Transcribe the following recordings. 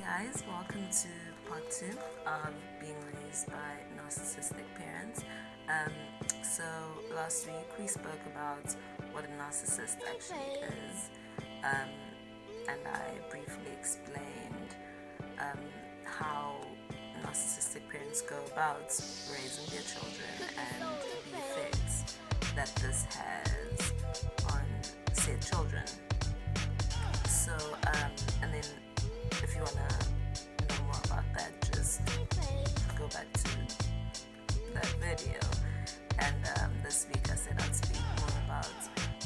guys, welcome to part 2 of being raised by narcissistic parents. So last week we spoke about what a narcissist actually is, and I briefly explained how narcissistic parents go about raising their children and the effects that this has on said children. So, and then if you want to know more about that, just go back to that video. And this week I said I'd speak more about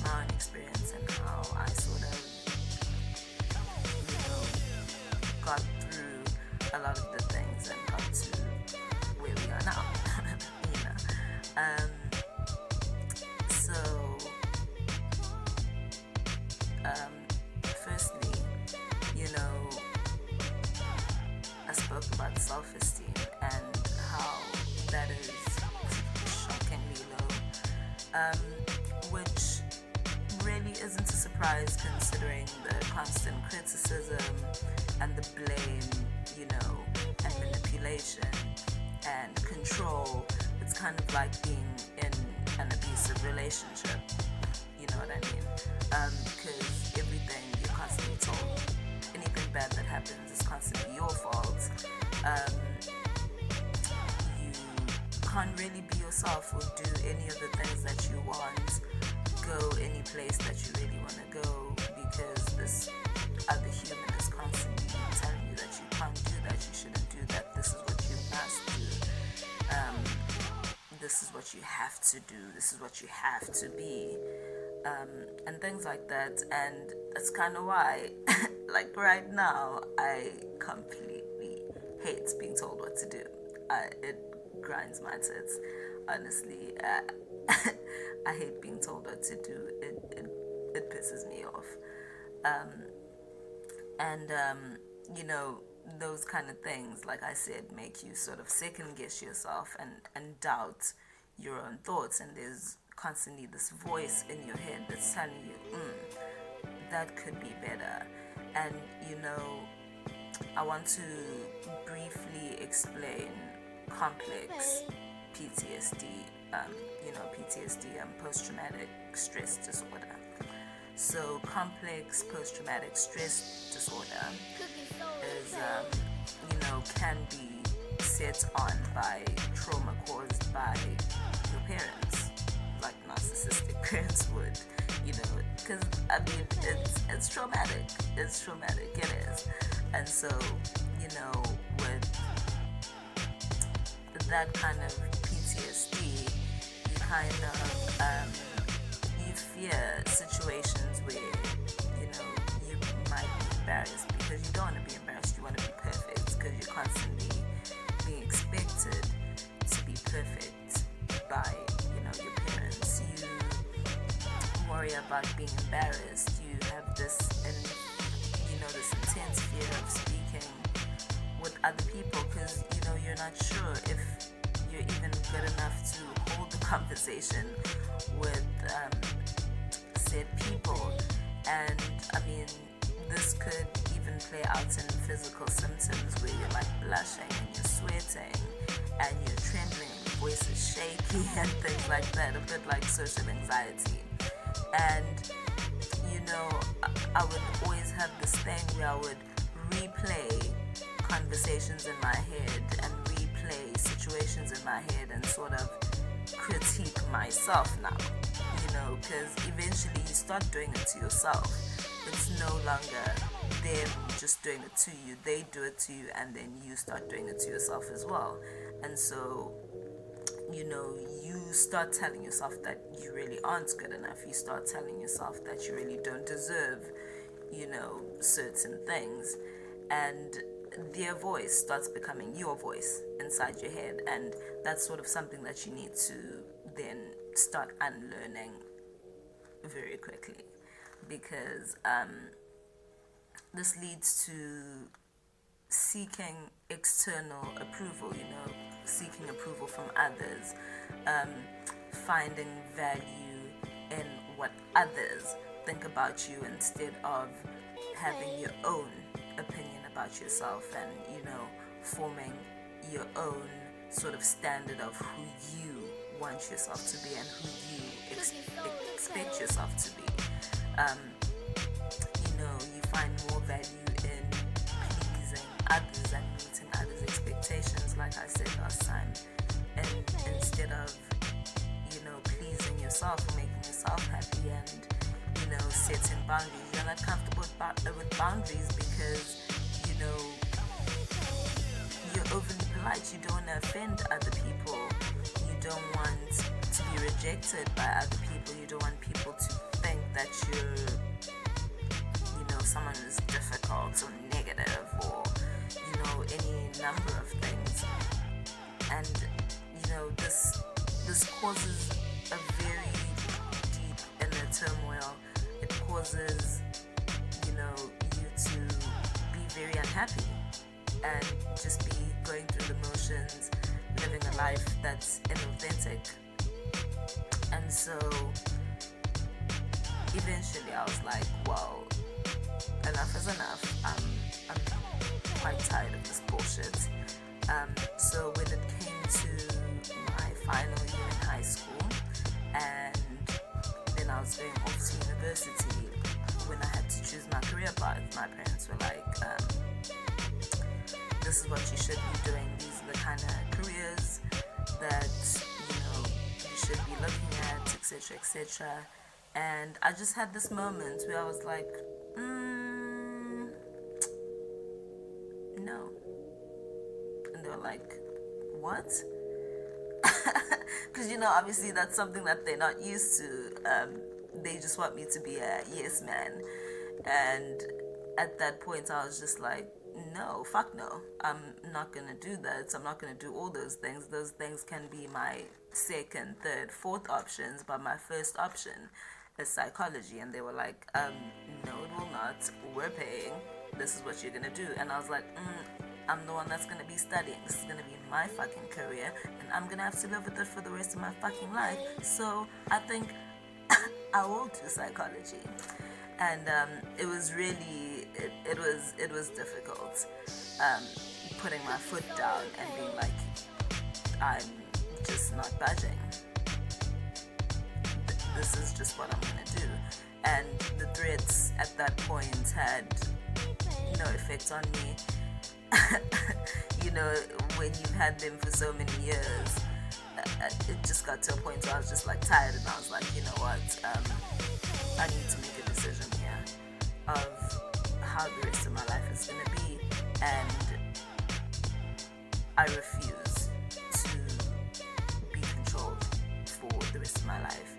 my own experience and how I sort of, got through a lot of the things and got to where we are now. Firstly, I spoke about self-esteem and how that is shockingly low, which really isn't a surprise considering the constant criticism and the blame, and manipulation and control. It's kind of like being in an abusive relationship, you know what I mean? Because everything you're constantly told, anything bad that happens is constantly your fault. You can't really be yourself or do any of the things that you want, go any place that you really want to go, because this other human is constantly telling you that you can't do that, you shouldn't do that, this is what you must do, this is what you have to do, this is what you have to be, and things like that. And that's kind of why like right now I completely hate being told what to do. It grinds my tits, honestly. I hate being told what to do. It pisses me off. Those kind of things, like I said, make you sort of second guess yourself and doubt your own thoughts. And there's constantly this voice in your head that's telling you, that could be better. And I want to briefly explain complex PTSD, PTSD and post-traumatic stress disorder. So complex post-traumatic stress disorder is, can be set on by trauma caused by your parents, like narcissistic parents would, because it's traumatic. It's traumatic, it is. And so, with that kind of PTSD, you kind of, you fear situations where, you might be embarrassed, because you don't want to be embarrassed, you want to be perfect, because you're constantly being expected to be perfect by, your parents. You worry about being embarrassed. You have this intense fear of speaking with other people, because you're not sure if you're even good enough to hold the conversation with said people. And this could even play out in physical symptoms where you're like blushing and you're sweating and you're trembling, your voice is shaky and things like that, a bit like social anxiety. And I would always have this thing where I would replay conversations in my head and replay situations in my head and sort of critique myself now, because eventually you start doing it to yourself. It's no longer them just doing it to you, they do it to you, and then you start doing it to yourself as well. And so you start telling yourself that you really aren't good enough. You start telling yourself that you really don't deserve, certain things. And their voice starts becoming your voice inside your head. And that's sort of something that you need to then start unlearning very quickly. Because this leads to seeking external approval, seeking approval from others, finding value in what others think about you instead of having your own opinion about yourself and, forming your own sort of standard of who you want yourself to be and who you expect yourself to be. You find more value in pleasing others and meeting others' expectations, like I said last time, and instead of, pleasing yourself or making yourself happy and, setting boundaries. You're not comfortable with boundaries because, you're overly polite. You don't want to offend other people. You don't want to be rejected by other people. You don't want people to think that you're, someone who's difficult or negative or, any number of things. And, this causes a very deep inner turmoil. It causes, you to be very unhappy and just be going through the motions, living a life that's inauthentic. And so eventually I was like, well, enough is enough. I'm quite tired of this bullshit. So when it came to my final year in high school and then I was going off to university, when I had to choose my career path, my parents were like, this is what you should be doing. These are the kind of careers that, you should be looking at, etc., etc. And I just had this moment where I was like, no. And they were like, what? Because, obviously that's something that they're not used to. They just want me to be a yes man. And at that point, I was just like, no, fuck no. I'm not going to do that. I'm not going to do all those things. Those things can be my second, third, fourth options, but my first option is psychology. And they were like, no, it will not. We're paying. This is what you're going to do. And I was like, I'm the one that's going to be studying. This is going to be my fucking career, and I'm going to have to live with it for the rest of my fucking life. So I think I will do psychology. And it was really, it was difficult putting my foot down and being like, I'm just not budging. This is just what I'm going to do. And the threats at that point had no effect on me. When you've had them for so many years, it just got to a point where I was just like tired, and I was like, you know what, I need to make a decision here of how the rest of my life is going to be, and I refuse to be controlled for the rest of my life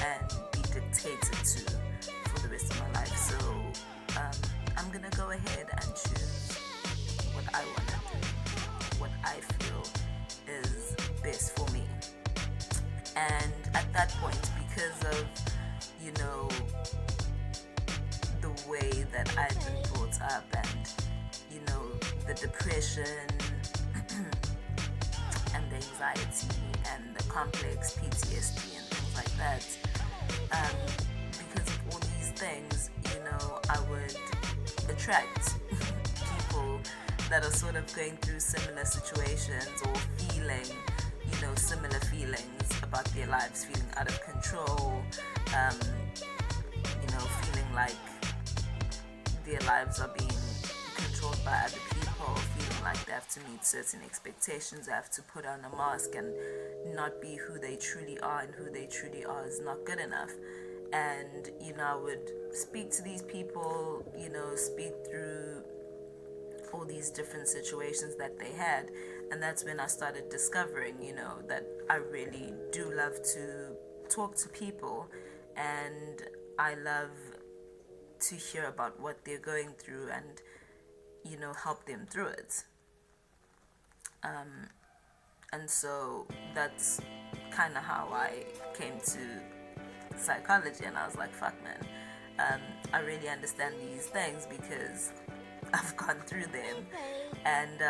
and be dictated to for the rest of my life. So I'm going to go ahead and choose what I want to do, what I feel is best for me. And at that point, because of, the way that I've been brought up and, the depression and the anxiety and the complex PTSD and things like that, because of all these things, I would attract people that are sort of going through similar situations or feeling, similar feelings about their lives, feeling out of control, feeling like their lives are being controlled by other people, feeling like they have to meet certain expectations, they have to put on a mask and not be who they truly are, and who they truly are is not good enough. And, I would speak to these people, speak through all these different situations that they had. And that's when I started discovering, that I really do love to talk to people, and I love to hear about what they're going through and, help them through it. And so that's kind of how I came to psychology, and I was like, fuck man, I really understand these things because I've gone through them, and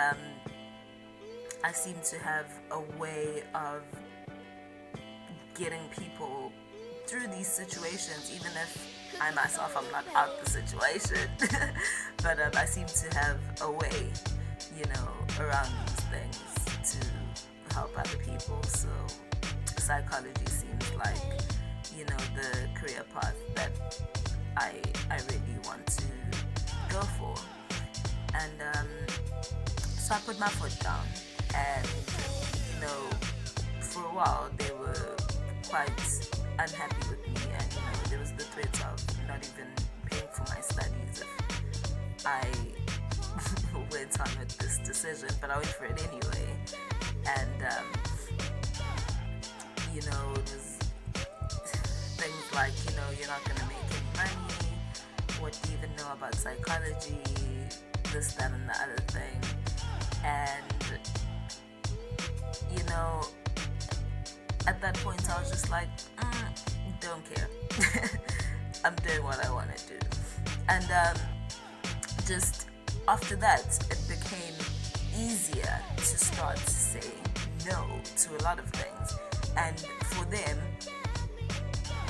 I seem to have a way of getting people through these situations, even if I myself, I'm not out the situation, but I seem to have a way, around these things to help other people. So psychology seems like, the career path that I really want to go for. And so I put my foot down, and for a while they were quite unhappy with me, and there was the threat of not even paying for my studies if I went on with this decision. But I went for it anyway, and it was things like, you're not gonna make any money, what do you even know about psychology, this, that, and the other thing. And at that point I was just like, don't care. I'm doing what I want to do. And just after that, it became easier to start to say no to a lot of things. And for them,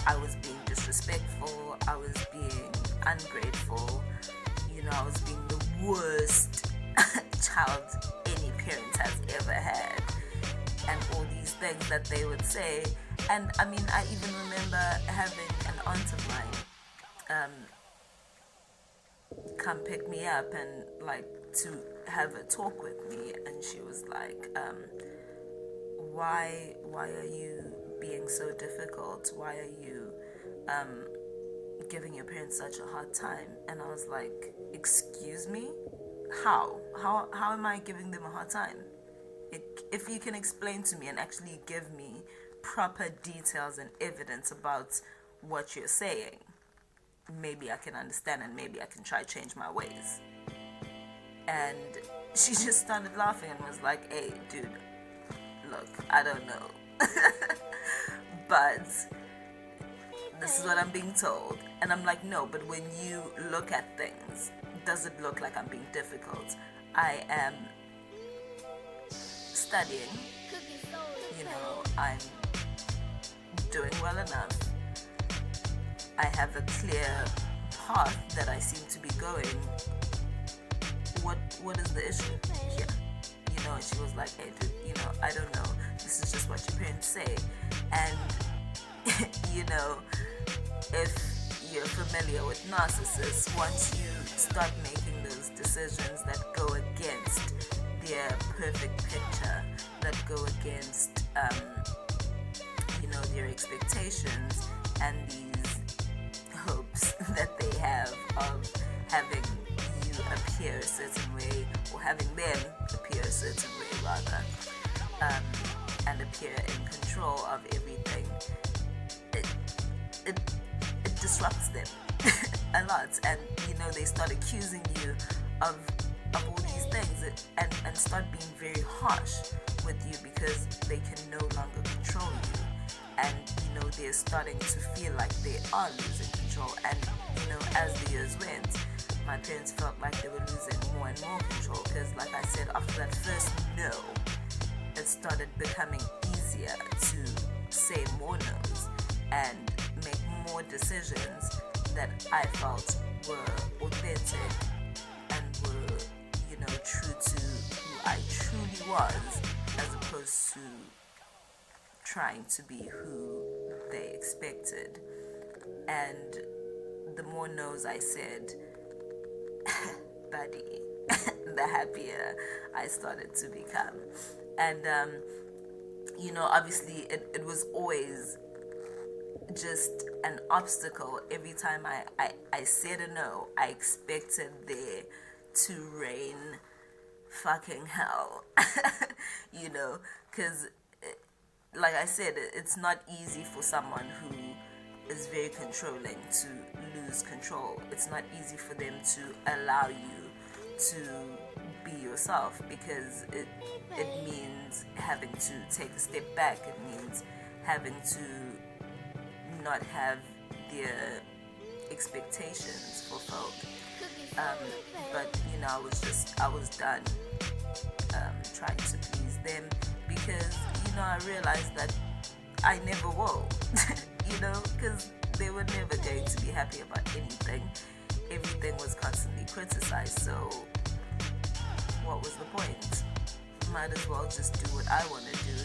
I was being disrespectful, I was being ungrateful, I was being the worst child any parent has ever had, and all these things that they would say. And I mean, I even remember having an aunt of mine come pick me up and like to have a talk with me, and she was like, why are you being so difficult? Why are you giving your parents such a hard time? And I was like, excuse me? How am I giving them a hard time? If you can explain to me and actually give me proper details and evidence about what you're saying, maybe I can understand, and maybe I can try to change my ways. And she just started laughing and was like, hey dude, look, I don't know, but this is what I'm being told. And I'm like, no, but when you look at things, does it look like I'm being difficult? I am studying, I'm doing well enough, I have a clear path that I seem to be going. What is the issue here? She was like, hey dude, I don't know, this is just what your parents say. And if you're familiar with narcissists, once you start making those decisions that go against their perfect picture, that go against their expectations and these hopes that they have of having you appear a certain way, or having them appear a certain way rather, and appear in control of everything, it disrupts them a lot. And they start accusing you of all these things, and start being very harsh with you because they can no longer control you. And they're starting to feel like they are losing control. And as the years went, my parents felt like they were losing more and more control, because like I said, after that first no, it started becoming easier to say more no's and make more decisions that I felt were authentic and were true to who I truly was, as opposed to trying to be who they expected. And the more no's I said, buddy, the happier I started to become. And obviously it was always just an obstacle. Every time I said a no, I expected there to rain fucking hell. Because like I said, it's not easy for someone who is very controlling to lose control. It's not easy for them to allow you to be yourself, because it means having to take a step back. It means having to not have their expectations fulfilled. But I was done trying to please them, because I realized that I never will. Because they were never going to be happy about anything. Everything was constantly criticized, so what was the point? Might as well just do what I want to do,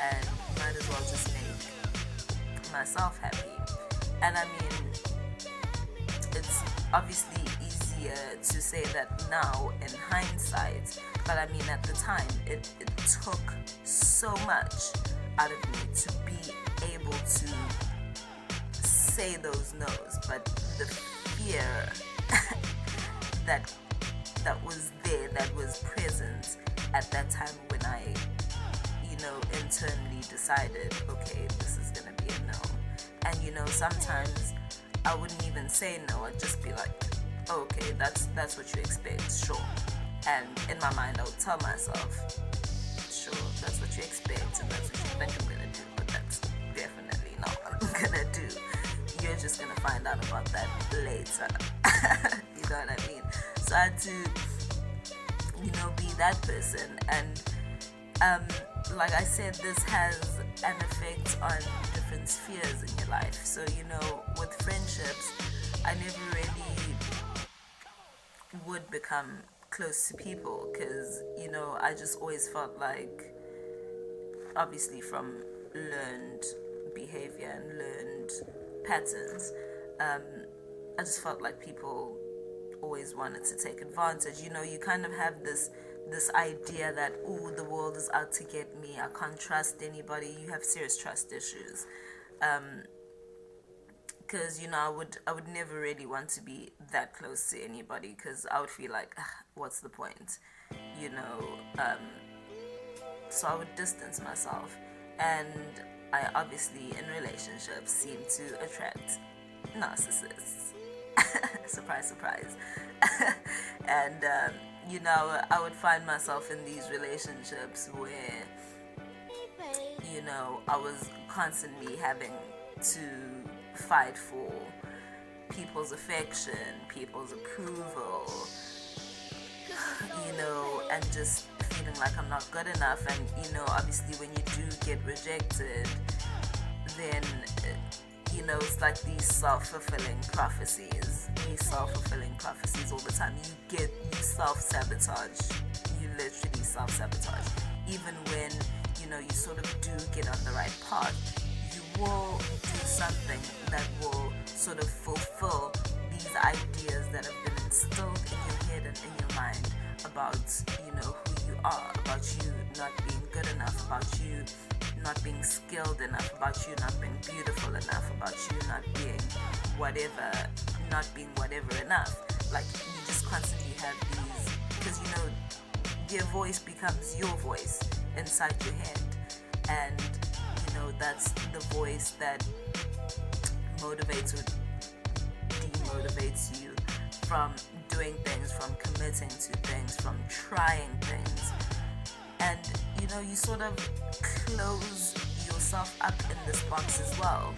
and might as well just make myself happy. And I mean, it's obviously easier to say that now in hindsight, but I mean at the time it took so much out of me to be able to say those no's. But the fear that was there, that was present at that time when I, internally decided, okay, this is gonna be a no. And sometimes I wouldn't even say no. I'd just be like, oh, okay, that's what you expect, sure. And in my mind, I would tell myself, sure, that's what you expect, and that's what you think I'm gonna do, but that's definitely not what I'm gonna do. You're just gonna find out about that later. You know what I mean? So I had to, be that person. And like I said, this has an effect on different spheres in your life. So with friendships, I never really would become close to people because I just always felt like, obviously from learned behavior and learned patterns, I just felt like people always wanted to take advantage. You kind of have this idea that, oh, the world is out to get me, I can't trust anybody. You have serious trust issues, because I would never really want to be that close to anybody, because I would feel like, what's the point, so I would distance myself. And I obviously in relationships seem to attract narcissists. Surprise, surprise. And I would find myself in these relationships where I was constantly having to fight for people's affection, people's approval, and just feeling like I'm not good enough. And obviously when you do get rejected, then it's like these self-fulfilling prophecies all the time. You self-sabotage. You literally self-sabotage. Even when you sort of do get on the right path, you will do something that will sort of fulfill these ideas that have been instilled in your head and in your mind about who you are, about you not being good enough, about you not being skilled enough, about you not being beautiful enough, about you not being whatever enough. Like, you just constantly have these, because their voice becomes your voice inside your head, and that's the voice that motivates or demotivates you from doing things, from committing to things, from trying things. And you sort of close yourself up in this box as well,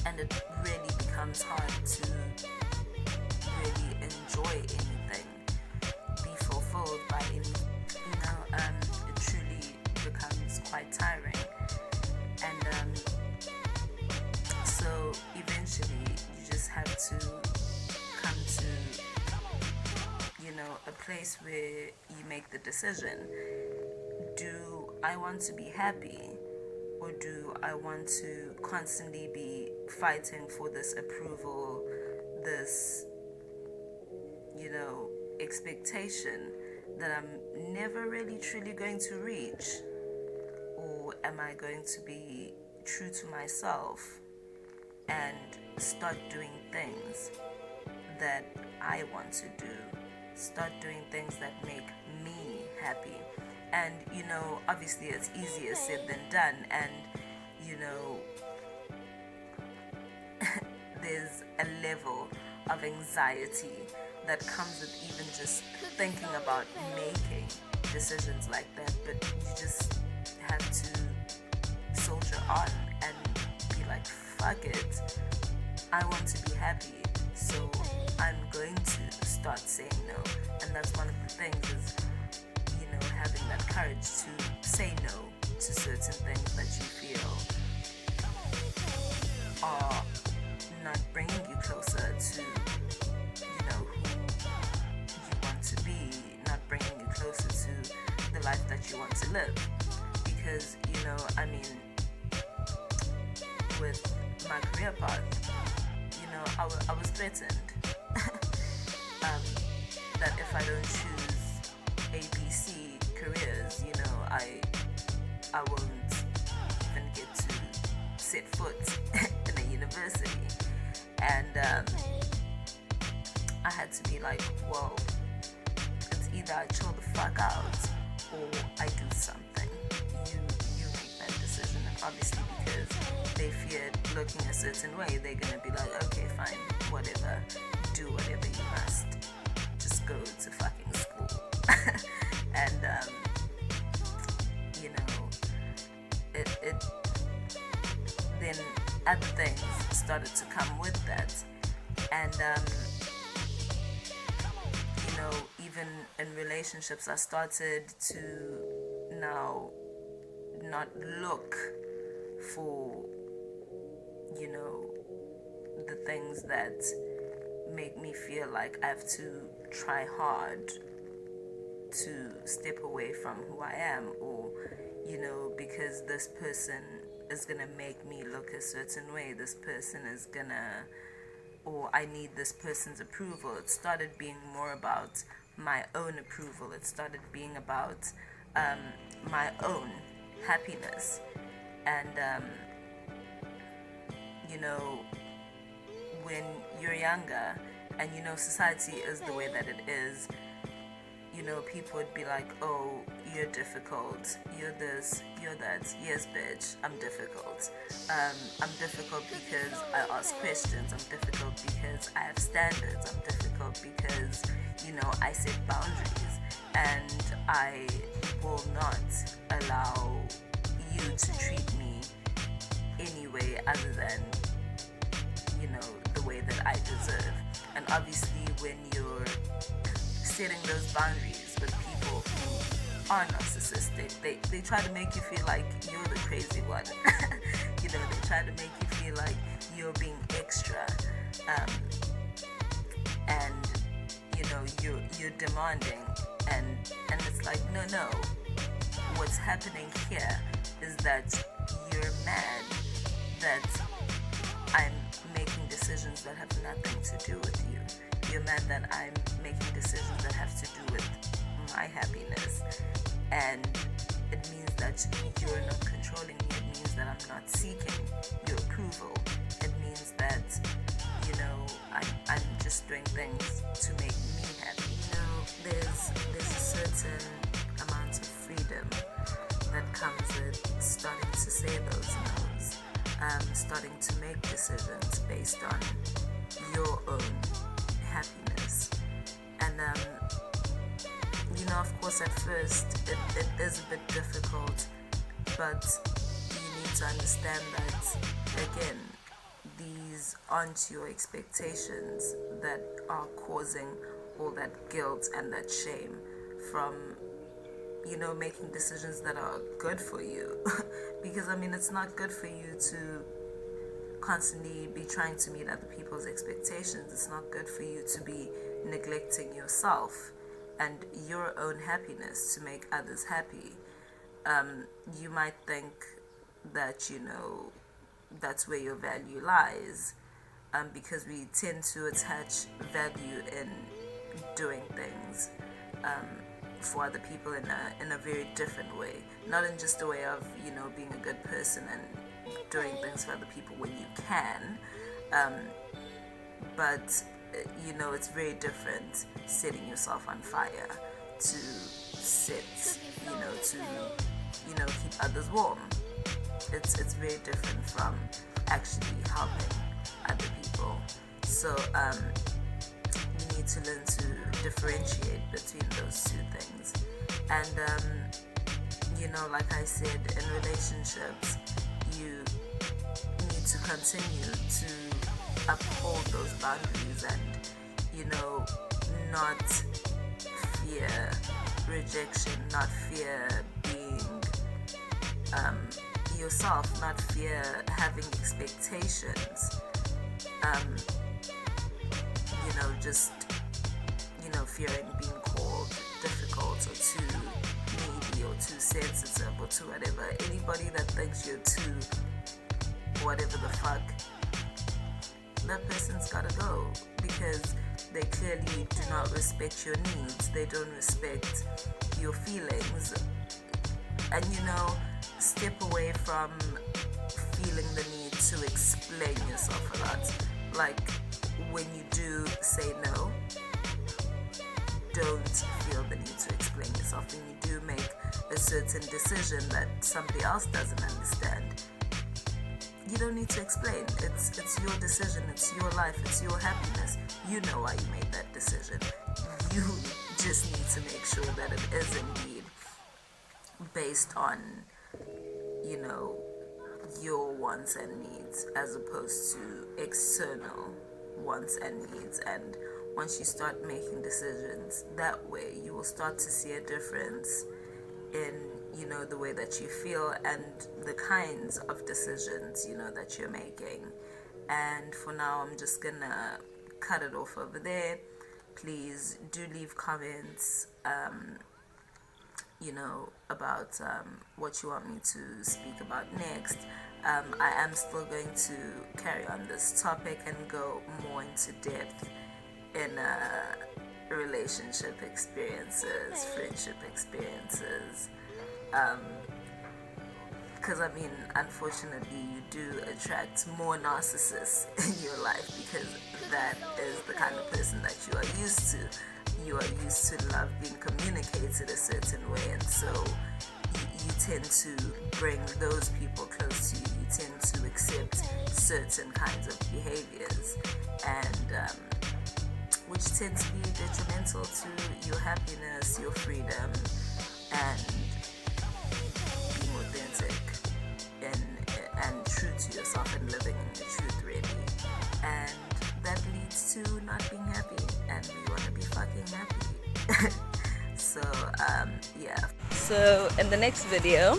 and it really becomes hard to really enjoy anything, be fulfilled by anything. It truly becomes quite tiring. And so eventually you just have to come to a place where you make the decision: do I want to be happy, or do I want to constantly be fighting for this approval, this expectation that I'm never really truly going to reach? Or am I going to be true to myself and start doing things that I want to do, start doing things that make me happy? And obviously it's easier said than done, and there's a level of anxiety that comes with even just thinking about making decisions like that. But you just have to soldier on and be like, fuck it, I want to be happy, so I'm going to start saying no. And that's one of the things, is having that courage to say no to certain things that you feel are not bringing you closer to, who you want to be, not bringing you closer to the life that you want to live. Because, with my career path, I was threatened that if I don't choose ABC careers, I won't even get to set foot in a university. And I had to be like, well, it's either I chill the fuck out or I do something. You make that decision. And obviously because they feared looking a certain way, they're gonna be like, okay, fine, whatever, do whatever you must, just go to fucking school. And it then other things started to come with that. And even in relationships, I started to now not look for the things that make me feel like I have to try hard to step away from who I am, or because this person is gonna make me look a certain way, this person is gonna, or I need this person's approval. It started being more about my own approval. It started being about my own happiness. And when you're younger and society is the way that it is, people would be like, oh, you're difficult, you're this, you're that. Yes, bitch, I'm difficult. I'm difficult because I ask questions. I'm difficult because I have standards. I'm difficult because, I set boundaries. And I will not allow you to treat me any way other than, the way that I deserve. And obviously when you're setting those boundaries with people who are narcissistic, they try to make you feel like you're the crazy one. They try to make you feel like you're being extra, and you're demanding, and it's like, no, what's happening here is that you're mad that I'm making decisions that have nothing to do with you. You're mad that I'm making decisions that have to do with my happiness, and it means that you're not controlling me. It means that I'm not seeking your approval. It means that I'm just doing things to make me happy. There's a certain amount of freedom that comes with starting to say those no's, starting to make decisions based on your own happiness. And of course at first it is a bit difficult, but you need to understand that, again, these aren't your expectations that are causing all that guilt and that shame from making decisions that are good for you. Because it's not good for you to constantly be trying to meet other people's expectations. It's not good for you to be neglecting yourself and your own happiness to make others happy. You might think that that's where your value lies, because we tend to attach value in doing things for other people in a very different way, not in just a way of being a good person and doing things for other people when you can, but it's very different setting yourself on fire to set to keep others warm. It's very different from actually helping other people. So you need to learn to differentiate between those two things. And like I said, in relationships, you need to continue to uphold those boundaries and not fear rejection, not fear being yourself, not fear having expectations, just fearing being called difficult or too needy or too sensitive or too whatever. Anybody that thinks you're too whatever the fuck, that person's gotta go, because they clearly do not respect your needs. They don't respect your feelings. And step away from feeling the need to explain yourself a lot. Like, when you do say no, don't feel the need to explain yourself. When you do make a certain decision that somebody else doesn't understand, you don't need to explain. It's your decision, it's your life, it's your happiness. You know why you made that decision. You just need to make sure that it is indeed based on, your wants and needs, as opposed to external wants and needs. And once you start making decisions that way, you will start to see a difference in the way that you feel and the kinds of decisions that you're making. And for now, I'm just gonna cut it off over there. Please do leave comments about what you want me to speak about next. I am still going to carry on this topic and go more into depth in relationship experiences, friendship experiences, because unfortunately you do attract more narcissists in your life, because that is the kind of person that you are used to. You are used to love being communicated a certain way, and so you tend to bring those people close to you. You tend to accept certain kinds of behaviors, and which tends to be detrimental to your happiness, your freedom, and being authentic and true to yourself and living in your truth, really. And that leads to not being happy, and we want to be fucking happy. So in the next video,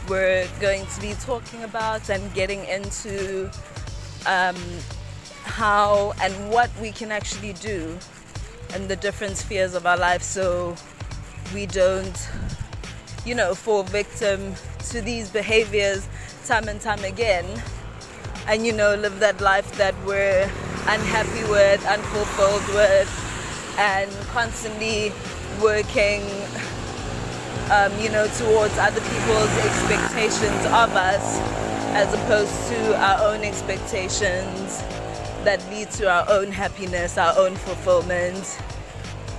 we're going to be talking about and getting into how and what we can actually do in the different spheres of our life, so we don't fall victim to these behaviors time and time again, and live that life that we're unhappy with, unfulfilled with, and constantly working towards other people's expectations of us, as opposed to our own expectations that lead to our own happiness, our own fulfillment,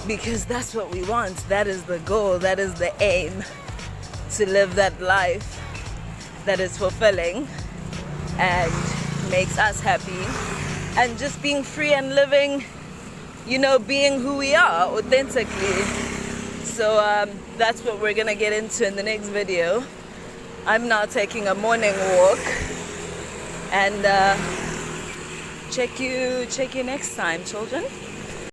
because that's what we want. That is the goal, that is the aim, to live that life that is fulfilling and makes us happy, and just being free and living, being who we are authentically. So that's what we're gonna get into in the next video. I'm now taking a morning walk, and check you next time, children.